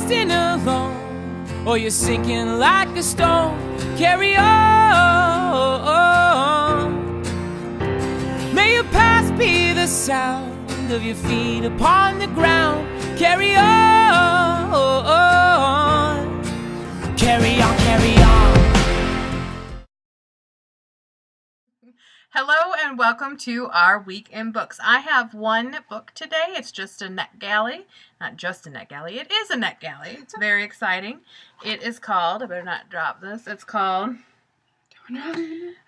coasting along, or you're sinking like a stone. Carry on. May your past be the sound of your feet upon the ground. Carry on. Carry on, carry on. Hello and welcome to our week in books. I have one book today. It's just a NetGalley. Not just a NetGalley. It is a NetGalley. It's very exciting. It is called, I better not drop this. It's called,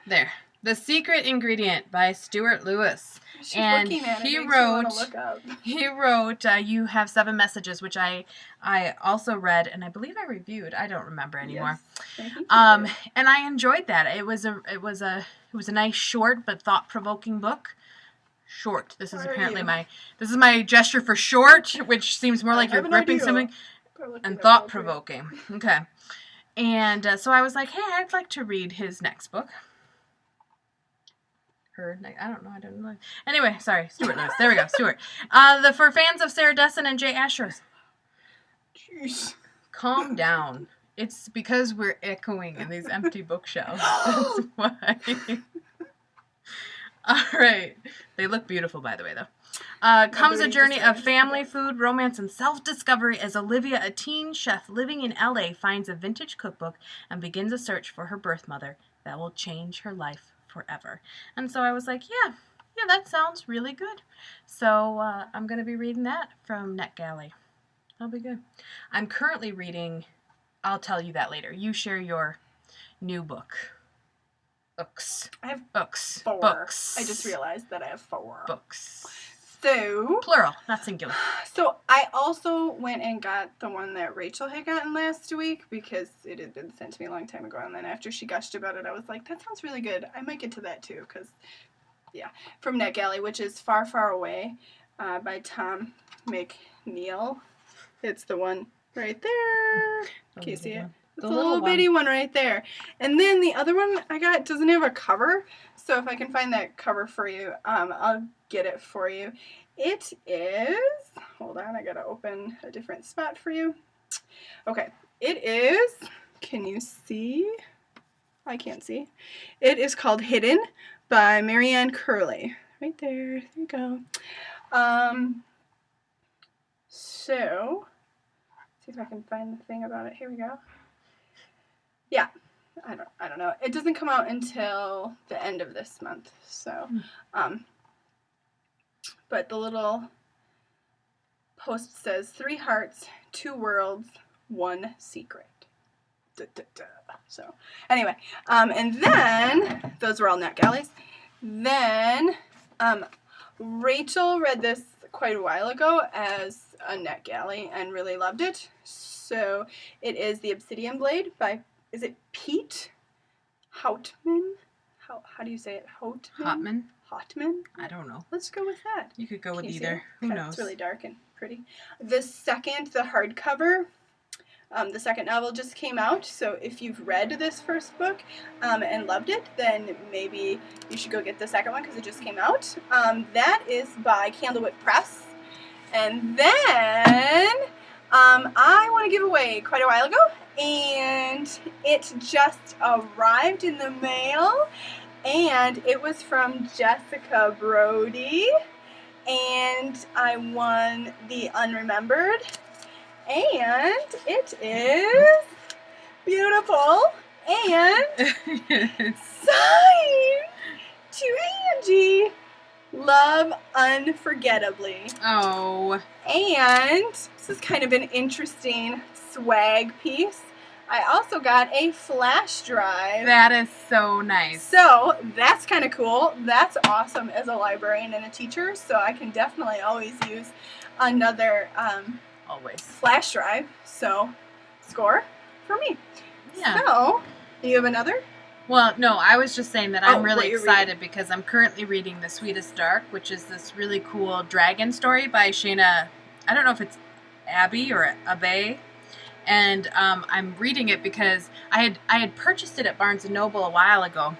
there, The Secret Ingredient by Stuart Lewis. She's And looking at he it, makes me wanna wrote, look up. You Have 7 Messages, which I also read, and I believe I reviewed. I don't remember anymore. Yes, and I enjoyed that. It was a nice, short but thought-provoking book. Short. This is apparently my gesture for short, which seems more like you're gripping something. And thought-provoking. Okay. And so I was like, hey, I'd like to read his next book. I don't know. Anyway, sorry, Stuart Lewis. There we go, Stuart. For fans of Sarah Dessen and Jay Asher's. Jeez. Calm down. It's because we're echoing in these empty bookshelves. That's why. All right. They look beautiful, by the way, though. Comes a journey of family, food, romance, and self-discovery as Olivia, a teen chef living in LA, finds a vintage cookbook and begins a search for her birth mother that will change her life forever. And so I was like, yeah, that sounds really good. So I'm going to be reading that from NetGalley. That'll be good. I'm currently reading, I'll tell you that later. You share your new book. Books. I have books. 4. Books. I just realized that I have 4. Books. So. Plural, not singular. So I also went and got the one that Rachel had gotten last week because it had been sent to me a long time ago. And then after she gushed about it, I was like, that sounds really good. I might get to that too. Because, from NetGalley, which is Far, Far Away by Tom McNeil. It's the one right there. Can you see it? It's the little bitty one right there. And then the other one I got doesn't have a cover. So if I can find that cover for you, I'll get it for you. It is, hold on, I gotta open a different spot for you. Okay, it is, can you see? I can't see. It is called Hidden by Marianne Curley. Right there, there you go. So, see if I can find the thing about it. Here we go. Yeah, I don't know. It doesn't come out until the end of this month. So, but the little post says 3 hearts, 2 worlds, 1 secret. Da, da, da. So, anyway, and then those were all NetGalleys. Then, Rachel read this quite a while ago as a NetGalley and really loved it. So, it is The Obsidian Blade by, is it Pete Houtman? How do you say it? Houtman? Hotman? I don't know. Let's go with that. You could go with either. Who knows? It's really dark and pretty. The hardcover, the second novel just came out, so if you've read this first book and loved it, then maybe you should go get the second one because it just came out. That is by Candlewick Press. And then I want to give away quite a while ago, and it just arrived in the mail. And it was from Jessica Brody, and I won the Unremembered, and it is beautiful and signed to Angie. Love Unforgettably. Oh. And this is kind of an interesting swag piece. I also got a flash drive. That is so nice. So that's kind of cool. That's awesome as a librarian and a teacher. So I can definitely always use another flash drive. So score for me. Yeah. So do you have another? Well, no, I was just saying that I'm really excited because I'm currently reading The Sweetest Dark, which is this really cool dragon story by Shayna. I don't know if it's Abby or Abe. And I'm reading it because I had purchased it at Barnes & Noble a while ago,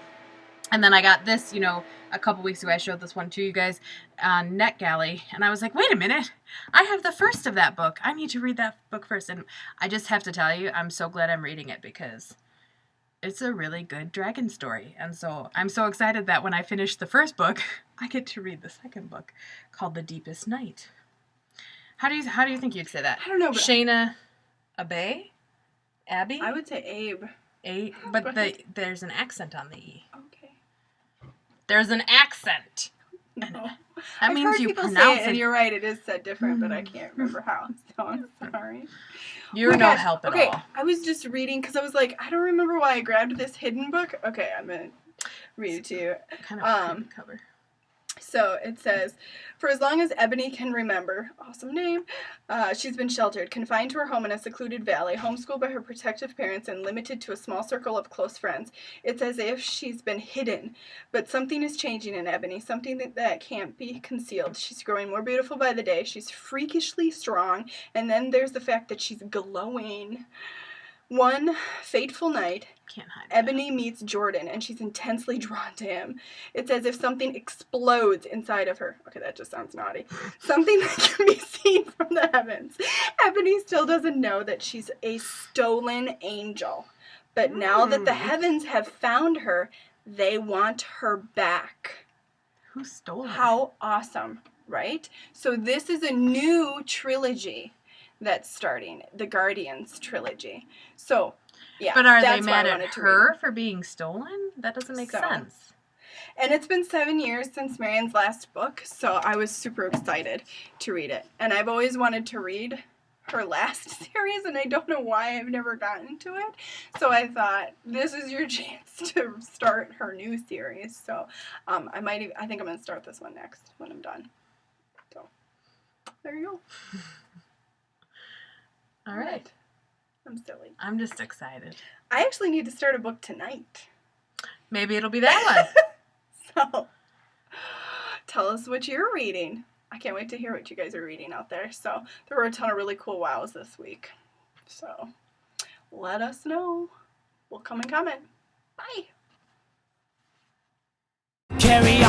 And then I got this, a couple weeks ago. I showed this one to you guys on NetGalley. And I was like, wait a minute. I have the first of that book. I need to read that book first. And I just have to tell you, I'm so glad I'm reading it because it's a really good dragon story. And so I'm so excited that when I finish the first book, I get to read the second book called The Deepest Night. How do you think you'd say that? I don't know. But Shayna Abbey? Abby? I would say Abe. But there's an accent on the E. Okay. There's an accent. No. That means you people pronounce say it. And you're right, it is said different, but I can't remember how. So I'm sorry. You're no help at all. I was just reading because I was like, I don't remember why I grabbed this hidden book. Okay, I'm gonna read it to you. Kind of a cover. So it says, for as long as Ebony can remember, awesome name, she's been sheltered, confined to her home in a secluded valley, homeschooled by her protective parents, and limited to a small circle of close friends. It's as if she's been hidden. But something is changing in Ebony, something that can't be concealed. She's growing more beautiful by the day. She's freakishly strong. And then there's the fact that she's glowing. One fateful night, Can't hide Ebony meets Jordan, and she's intensely drawn to him. It's as if something explodes inside of her. Okay, that just sounds naughty. Something that can be seen from the heavens. Ebony still doesn't know that she's a stolen angel. But now that the heavens have found her, they want her back. Who stole her? How awesome, right? So this is a new trilogy that's starting, the Guardians trilogy. So, yeah. But are they that's why mad I at wanted to her read. for being stolen? That doesn't make sense. And it's been 7 years since Marian's last book, so I was super excited to read it. And I've always wanted to read her last series, and I don't know why I've never gotten to it. So I thought, this is your chance to start her new series. So I think I'm going to start this one next when I'm done. So there you go. All right. I'm silly. I'm just excited. I actually need to start a book tonight. Maybe it'll be that one. So, tell us what you're reading. I can't wait to hear what you guys are reading out there. So, there were a ton of really cool wows this week. So, let us know. We'll come and comment. Bye. Carry